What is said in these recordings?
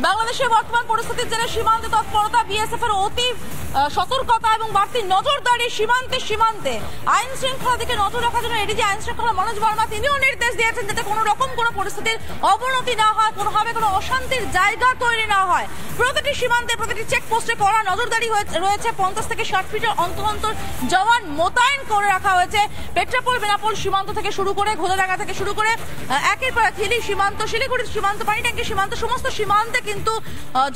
বাংলাদেশের বর্তমান পরিস্থিতির জেনে সীমান্তে তৎপরতা, বিএসএফ এর অতি সতর্কতা এবং বাড়তি নজরদারি সীমান্তে আইন শৃঙ্খলা দিকে নজর রাখার জন্য এডিজি আইন শৃঙ্খলা মনোজ বর্মা তিনিও নির্দেশ দিয়েছেন যাতে কোনো রকম কোনো পরিস্থিতির অবনতি না হয়, কোনোভাবে কোনো অশান্তির জায়গা তৈরি না হয়। প্রতিটি সীমান্তে প্রতিটি চেকপোস্টে কড়া নজরদারি রয়েছে। 50 থেকে 60 ফিটের অন্তর জওয়ান মোতায়েন করে রাখা হয়েছে। পেট্রাপোল বেনাপোল সীমান্ত থেকে শুরু করে ঘোড়াডাঙ্গা থেকে শুরু করে একের পর এক হিলি সীমান্ত, শিলিগুড়ি সীমান্ত, পানিট্যাঙ্কি সীমান্ত, সমস্ত সীমান্তে কিন্তু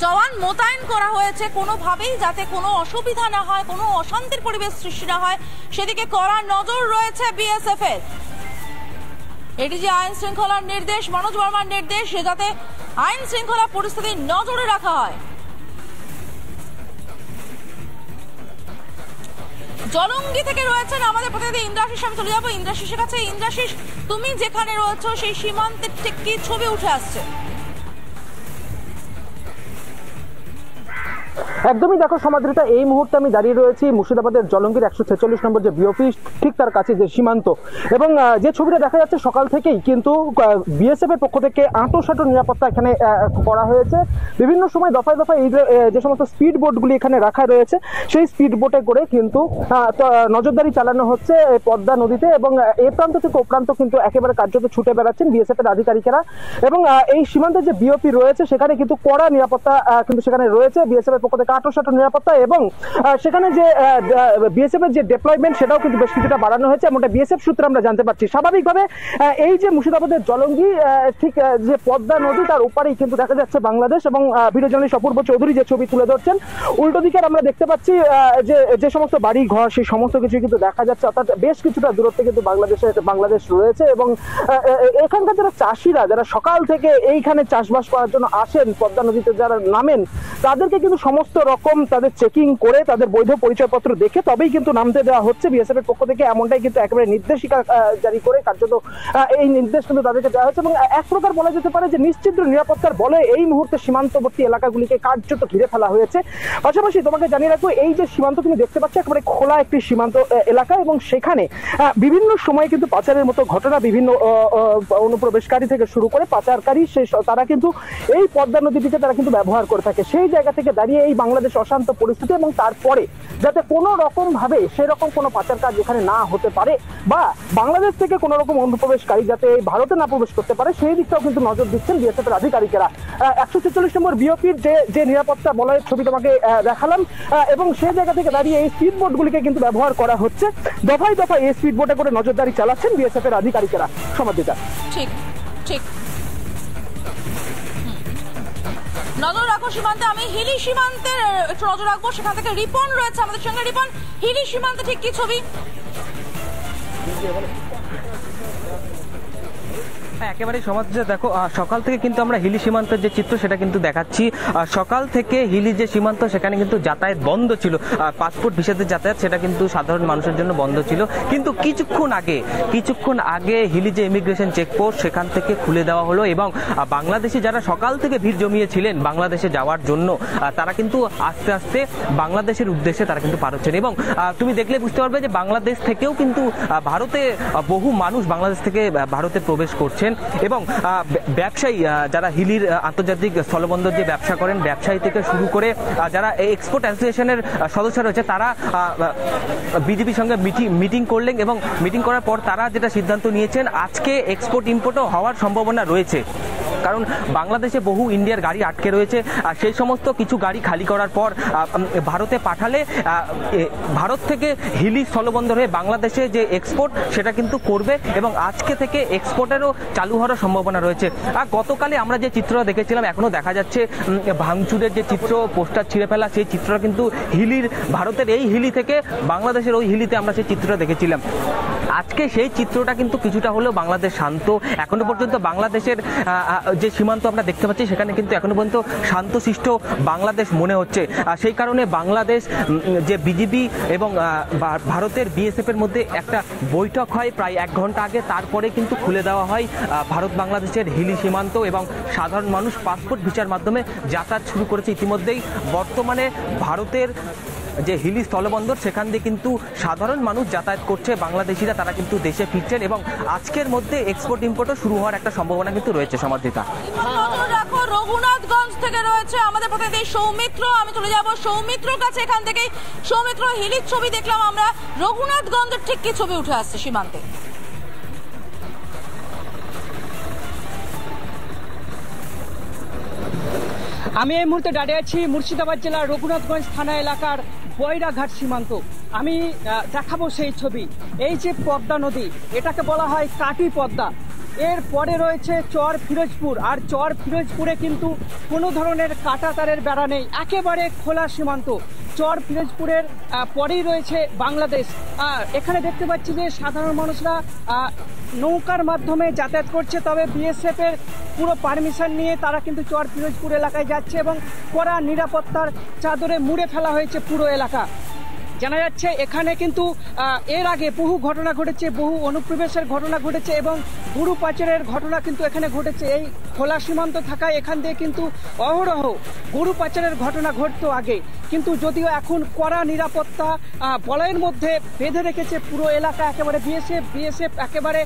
জওয়ান মোতায়েন করা হয়েছে কোনোভাবেই যাতে কোনো অসুবিধা না হয়, কোনো অশান্তির পরিবেশ সৃষ্টি না হয় সেদিকে কড়া নজর রয়েছে বিএসএফ এর। এডিজি আইন শৃঙ্খলার নির্দেশ, মনোজ বর্মার নির্দেশ যাতে আইন শৃঙ্খলা পরিস্থিতি নজরে রাখা হয়। জলঙ্গি থেকে রয়েছেন আমাদের প্রতিনিধি ইন্দ্রাশিস। আমি চলে যাবো ইন্দ্রাশিসের কাছে। ইন্দ্রাশিস, তুমি যেখানে রয়েছো সেই সীমান্তের ঠিক কি ছবি উঠে আসছে? একদমই দেখো সমাদৃতা, এই মুহূর্তে আমি দাঁড়িয়ে রয়েছি মুর্শিদাবাদের জলঙ্গির 146 নম্বর যে বিওপি, ঠিক তার কাছে যে সীমান্ত, এবং যে ছবিটা দেখা যাচ্ছে সকাল থেকেই কিন্তু বিএসএফ এর পক্ষ থেকে আঁটোসাঁটো নিরাপত্তা এখানে করা হয়েছে। বিভিন্ন সময় দফায় দফায় এই যে সমস্ত স্পিড বোটগুলি এখানে রাখা রয়েছে সেই স্পিড বোটে করে কিন্তু নজরদারি চালানো হচ্ছে পদ্মা নদীতে, এবং এ প্রান্ত থেকে ও প্রান্ত কিন্তু একেবারে কার্যত ছুটে বেড়াচ্ছেন বিএসএফ এর আধিকারিকেরা। এবং এই সীমান্তের যে বিওপি রয়েছে সেখানে কিন্তু কড়া নিরাপত্তা কিন্তু সেখানে রয়েছে বিএসএফ এর পক্ষ থেকে আঁটোসাঁটো নিরাপত্তা, এবং সেখানে যে বিএসএফ এর যে ডেপ্লয়মেন্ট সেটাও কিন্তু বেশ কিছুটা বাড়ানো হয়েছে, এমনটা বিএসএফ সূত্রে আমরা জানতে পারছি। স্বাভাবিকভাবে এই যে মুর্শিদাবাদের জলঙ্গি, ঠিক যে পদ্মা নদী তার ওপারেই কিন্তু দেখা যাচ্ছে বাংলাদেশ, এবং ভিডিও জার্নালিস্ট অপূর্ব চৌধুরী যে ছবি তুলে ধরছেন উল্টো দিকে আমরা দেখতে পাচ্ছি যে সমস্ত বাড়ি ঘর সেই সমস্ত কিছু কিন্তু দেখা যাচ্ছে, অর্থাৎ বেশ কিছুটা দূরত্বে কিন্তু বাংলাদেশ রয়েছে। এবং এখানকার যারা চাষিরা, যারা সকাল থেকে এইখানে চাষবাস করার জন্য আসেন, পদ্মা নদীতে যারা নামেন, তাদেরকে কিন্তু সমস্ত রকম তাদের চেকিং করে তাদের বৈধ পরিচয়পত্র দেখে তবেই কিন্তু নামতে দেওয়া হচ্ছে বিএসএফ এর পক্ষ থেকে, এমনটাই কিন্তু একেবারে নির্দেশিকা জারি করে কার্যত এই নির্দেশ কিন্তু তাদেরকে দেওয়া হচ্ছে। এবং এক প্রকার বলা যেতে পারে যে নিশ্চিত নিরাপত্তার বলে এই মুহূর্তে সীমান্তবর্তী এলাকাগুলিকে কার্যত ঘিরে ফেলা হয়েছে। পাশাপাশি তোমাকে জানিয়ে রাখবো, এই যে সীমান্ত তুমি দেখতে পাচ্ছ একেবারে খোলা একটি সীমান্ত এলাকা, এবং সেখানে বিভিন্ন সময় কিন্তু পাচারের মতো ঘটনা, বিভিন্ন অনুপ্রবেশকারী থেকে শুরু করে পাচারকারী তারা কিন্তু এই পদ্মা নদীটিকে তারা কিন্তু ব্যবহার করে থাকে। সেই জায়গা থেকে দাঁড়িয়ে এই বাংলাদেশ অশান্ত পরিস্থিতি, এবং তারপরে যাতে কোনো রকম ভাবে সেরকম কোনো পাচার কাজ যেখানে না হতে পারে, বা বাংলাদেশ থেকে কোনো রকম অনুপ্রবেশকারী যাতে ভারতে না প্রবেশ করতে পারে, সেই দিকটাও কিন্তু নজর দিচ্ছেন বিএসএফ এর আধিকারিকেরা। 146 নম্বর বিওপির যে নিরাপত্তা বলয়ের ছবি তোমাকে দেখালাম, এবং সেই জায়গা থেকে দাঁড়িয়ে এই স্পিড বোটগুলিকে কিন্তু ব্যবহার করা হচ্ছে। দফায় দফায় এই স্পিড বোটে করে নজরদারি চালাচ্ছেন বিএসএফ এর আধিকারিকেরা। সমাদিতা, ঠিক ঠিক নজর রাখো সীমান্তে। আমি হিলি সীমান্তে একটু নজর রাখবো, সেখান থেকে রিপন রয়েছে আমাদের সঙ্গে। রিপন, হিলি সীমান্তে ঠিক কি ছবি? একেবারে সমাজে দেখো, সকাল থেকে কিন্তু আমরা হিলি সীমান্তের যে চিত্র সেটা কিন্তু দেখাচ্ছি। সকাল থেকে হিলি যে সীমান্ত সেখানে কিন্তু যাতায়াত বন্ধ ছিল, পাসপোর্ট ভিসাতে যাতায়াত সেটা কিন্তু সাধারণ মানুষের জন্য বন্ধ ছিল। কিন্তু কিছুক্ষণ আগে হিলি যে ইমিগ্রেশন চেকপোস্ট সেখান থেকে খুলে দেওয়া হলো, এবং বাংলাদেশে যারা সকাল থেকে ভিড় জমিয়েছিলেন বাংলাদেশে যাওয়ার জন্য, তারা কিন্তু আস্তে আস্তে বাংলাদেশের উদ্দেশ্যে তারা কিন্তু পার হচ্ছেন। এবং তুমি দেখলে বুঝতে পারবে যে বাংলাদেশ থেকেও কিন্তু ভারতে বহু মানুষ বাংলাদেশ থেকে ভারতে প্রবেশ করছেন, এবং ব্যবসায়ী যারা হিলির আন্তর্জাতিক স্থলবন্দর যে ব্যবসা করেন, ব্যবসায়ী থেকে শুরু করে যারা এক্সপোর্ট অ্যাসোসিয়েশনের সদস্য রয়েছে, তারা বিজেপির সঙ্গে মিটিং করলেন, এবং মিটিং করার পর তারা যেটা সিদ্ধান্ত নিয়েছেন, আজকে এক্সপোর্ট ইম্পোর্টও হওয়ার সম্ভাবনা রয়েছে। কারণ বাংলাদেশে বহু ইন্ডিয়ার গাড়ি আটকে রয়েছে, আর সেই সমস্ত কিছু গাড়ি খালি করার পর ভারতে পাঠালে ভারত থেকে হিলি স্থলবন্দর হয়ে বাংলাদেশে যে এক্সপোর্ট সেটা কিন্তু করবে, এবং আজকে থেকে এক্সপোর্টেরও চালু হওয়ার সম্ভাবনা রয়েছে। আর গতকালে আমরা যে চিত্রটা দেখেছিলাম, এখনো দেখা যাচ্ছে ভাঙচুরের যে চিত্র, পোস্টার ছিঁড়ে ফেলা, সেই চিত্রটা কিন্তু হিলির, ভারতের এই হিলি থেকে বাংলাদেশের ওই হিলিতে আমরা সেই চিত্রটা দেখেছিলাম। আজকে সেই চিত্রটা কিন্তু কিছুটা হলেও বাংলাদেশ শান্ত। এখনো পর্যন্ত বাংলাদেশের যে সীমান্ত আমরা দেখতে পাচ্ছি সেখানে কিন্তু এখনো পর্যন্ত শান্তশিষ্ট বাংলাদেশ মনে হচ্ছে। সেই কারণে বাংলাদেশ যে বিজেপি এবং ভারতের বিএসএফ এর মধ্যে একটা বৈঠক হয় প্রায় 1 ঘন্টা আগে, তারপরে কিন্তু খুলে দেওয়া হয় ভারত বাংলাদেশের হিলি সীমান্ত, এবং সাধারণ মানুষ পাসপোর্ট ভিসার মাধ্যমে যাতায়াত শুরু করেছে ইতিমধ্যেই। বর্তমানে ভারতের যে হিলি স্থলবন্দর সেখান দিয়ে কিন্তু সাধারণ মানুষ যাতায়াত করছে, বাংলাদেশিরা তারা কিন্তু দেশে ফিরছেন, এবং আজকের মধ্যে এক্সপোর্ট ইম্পোর্টও শুরু হওয়ার একটা সম্ভাবনা কিন্তু রয়েছে। সমাদৃতা, রঘুনাথগঞ্জ থেকে রয়েছে আমাদের প্রতিনিধি সৌমিত্র। আমি চলে যাব সৌমিত্রর কাছে, এখান থেকেই। সৌমিত্র, হিলির ছবি দেখলাম আমরা, রঘুনাথগঞ্জের ঠিক কি ছবি উঠে আসছে সীমান্তে? আমি এই মুহূর্তে দাঁড়িয়ে আছি মুর্শিদাবাদ জেলার রঘুনাথগঞ্জ থানা এলাকার বৈরাঘাট সীমান্ত। আমি দেখাবো সেই ছবি। এই যে পদ্মা নদী, এটাকে বলা হয় কাটি পদ্মা। এর পরে রয়েছে চর ফিরোজপুর, আর চর ফিরোজপুরে কিন্তু কোনো ধরনের কাঁটা তারের বেড়া নেই, একেবারে খোলা সীমান্ত। চর ফিরোজপুরের পরেই রয়েছে বাংলাদেশ। এখানে দেখতে পাচ্ছি যে সাধারণ মানুষরা নৌকার মাধ্যমে যাতায়াত করছে, তবে বিএসএফ এর পুরো পারমিশন নিয়ে তারা কিন্তু চর ফিরোজপুর এলাকায় যাচ্ছে এবং কড়া নিরাপত্তার চাদরে মুড়ে ফেলা হয়েছে পুরো এলাকা। জানা যাচ্ছে এখানে কিন্তু এর আগে বহু ঘটনা ঘটেছে, বহু অনুপ্রবেশের ঘটনা ঘটেছে এবং গুরু পাচারের ঘটনা কিন্তু এখানে ঘটেছে। এই খোলা সীমান্ত থাকায় এখান দিয়ে কিন্তু অহরহ গরু পাচারের ঘটনা ঘটতো আগে, কিন্তু যদিও এখন কড়া নিরাপত্তা বলয়ের মধ্যে বেঁধে রেখেছে পুরো এলাকা। একেবারে বিএসএফ একেবারে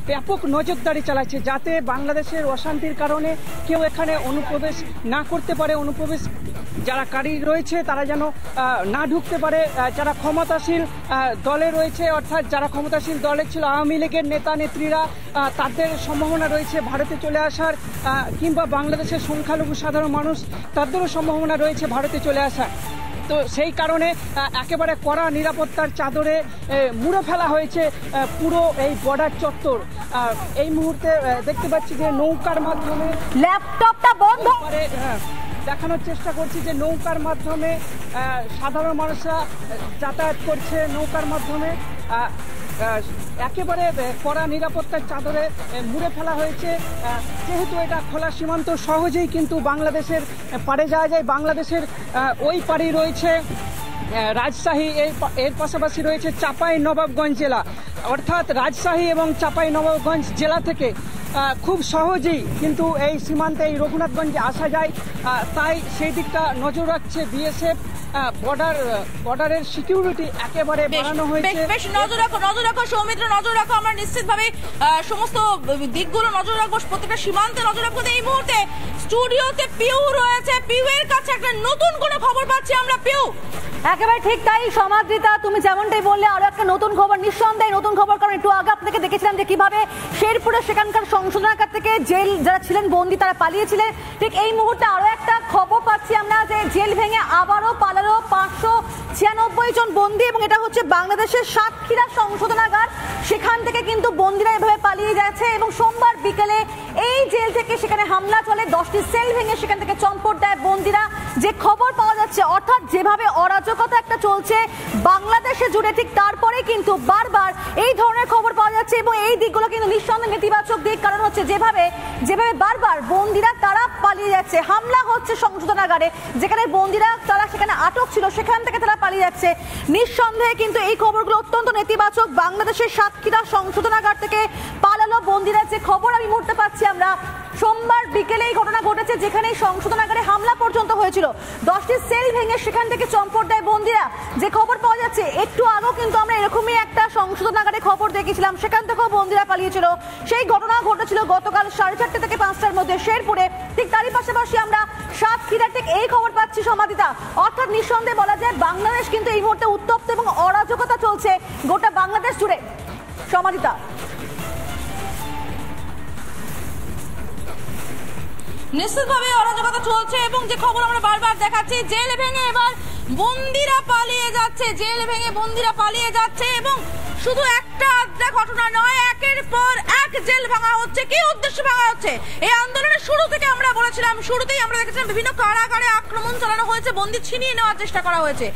ব্যাপক নজরদারি চালাচ্ছে, যাতে বাংলাদেশের অশান্তির কারণে কেউ এখানে অনুপ্রবেশ না করতে পারে, অনুপ্রবেশ যারা কারী রয়েছে তারা যেন না ঢুকতে পারে। যারা ক্ষমতাশীল দলে রয়েছে, অর্থাৎ যারা ক্ষমতাশীল দলে ছিল আওয়ামী লীগের নেতা নেত্রীরা, তাদের সম্ভাবনা রয়েছে ভারতে চলে আসার, কিংবা বাংলাদেশের সংখ্যালঘু সাধারণ মানুষ তাদেরও সম্ভাবনা রয়েছে ভারতে চলে আসার। তো সেই কারণে একেবারে কড়া নিরাপত্তার চাদরে মুড়ে ফেলা হয়েছে পুরো এই বর্ডার চত্বর। এই মুহূর্তে দেখতে পাচ্ছি যে নৌকার মাধ্যমে ল্যাপটপটা বন্ধ দেখানোর চেষ্টা করছি যে নৌকার মাধ্যমে সাধারণ মানুষরা যাতায়াত করছে, নৌকার মাধ্যমে একেবারে কড়া নিরাপত্তার চাদরে মুড়ে ফেলা হয়েছে। যেহেতু এটা খোলা সীমান্ত, সহজেই কিন্তু বাংলাদেশের পাড়ে যাওয়া যায়। বাংলাদেশের ওই পাড়েই রয়েছে রাজশাহী, এর পাশাপাশি রয়েছে চাঁপাইনবাবগঞ্জ জেলা। অর্থাৎ রাজশাহী এবং চাঁপাইনবাবগঞ্জ জেলা থেকে খুব সহজেই কিন্তু এই সীমান্তে এই রঘুনাথগঞ্জে আসা যায়, তাই সেই দিকটা নজর রাখছে বিএসএফ। বর্ডারের সিকিউরিটি একেবারে বাড়ানো হয়েছে। বেশ নজর রাখো সৌমিত্র, নজর রাখো। আমরা নিশ্চিতভাবে সমস্ত দিকগুলো নজর রাখবো, প্রত্যেকটা সীমান্তে নজর রাখবো। এই মুহূর্তে স্টুডিওতে পিউ রয়েছে, পিউ এর কাছে একটা নতুন কোনো খবর পাচ্ছি আমরা। পিউ, একেবারে ঠিক তাই সমাদৃতা, তুমি যেমনটাই বললে, আরো একটা নতুন খবর, নিঃসন্দেহে নতুন খবর। কারণ একটু আগে আপনাকে দেখেছিলাম যে কিভাবে শেরপুরে সেখানকার সংশোধনাগার থেকে জেল যারা ছিলেন বন্দী তারা পালিয়েছিলেন। ঠিক এই মুহূর্তে আরো একটা খবর পাচ্ছি আমরা যে জেল ভেঙে আবারও পালালো 596 জন বন্দী, এবং এটা হচ্ছে বাংলাদেশের সাতক্ষীরা সংশোধনাগার। সেখান থেকে কিন্তু বন্দীরা এভাবে পালিয়ে যাচ্ছে এবং সোমবার বিকেলে এই জেল থেকে সেখানে হামলা চলে, 10টি সেল ভেঙে সেখান থেকে চম্পট দেয় বন্দীরা। যে খবর পাওয়া যাচ্ছে, অর্থাৎ যেভাবে অরাজকতা একটা চলছে বাংলাদেশে জুড়ে, ঠিক তারপরে কিন্তু বারবার এই ধরনের খবর পাওয়া যাচ্ছে এবং এই দিকগুলো কিন্তু নিঃসন্দেহে নেতিবাচক দিক। কারণ হচ্ছে যেভাবে বারবার বন্দীরা তারা পালিয়ে যাচ্ছে, হামলা হচ্ছে সংশোধনাগারে, যেখানে বন্দীরা তারা সেখানে আটক ছিল সেখান থেকে তারা পালিয়ে যাচ্ছে। নিঃসন্দেহে কিন্তু এই খবরগুলো অত্যন্ত নেতিবাচক। বাংলাদেশের সাতক্ষীরা সংশোধনাগার থেকে পালালো বন্দীরা, যে খবর আমি মুহূর্তে পাচ্ছি আমরা, সোমবার বিকেলে এই ঘটনা ঘটেছে, যেখানে সংশোধনাগারে হামলা পর্যন্ত হয়েছিল। 10টি সেল ভেঙে সেখান থেকে চম্পট দেয় বন্দীরা, যে খবর পাওয়া যাচ্ছে। একটু আগেও কিন্তু আমরা এরকমই একটা সংশোধনাগারে খবর দেখেছিলাম, সেখান থেকেও বন্দীরা পালিয়েছিল। সেই ঘটনা ঘটেছিল গতকাল 4:30 থেকে 5টার মধ্যে শেরপুরে। ঠিক তারই পাশাপাশি আমরা সাতক্ষীরা ঠিক এই খবর পাচ্ছি সমাদিতা। অর্থাৎ নিঃসন্দেহে বলা যায় বাংলাদেশ কিন্তু এই মুহূর্তে উত্তপ্ত এবং অরাজকতা চলছে গোটা বাংলাদেশ জুড়ে। সমাদিতা, নিশ্চিতভাবে অরাজকতা চলছে এবং যে খবর আমরা বারবার দেখাচ্ছি, জেল ভেঙে এবার বন্দীরা পালিয়ে যাচ্ছে, জেল ভেঙে বন্দীরা পালিয়ে যাচ্ছে। এবং শুধু একটা আধটা ঘটনা নয়, একের পর এক জেল ভাঙা হচ্ছে। কি উদ্দেশ্যে ভাঙা হচ্ছে? এই আন্দোলনের শুরু থেকে আমরা বলেছিলাম, শুরুতেই আমরা দেখেছিলাম বিভিন্ন কারাগারে আক্রমণ চালানো হয়েছে, বন্দী ছিনিয়ে নেওয়ার চেষ্টা করা হয়েছে।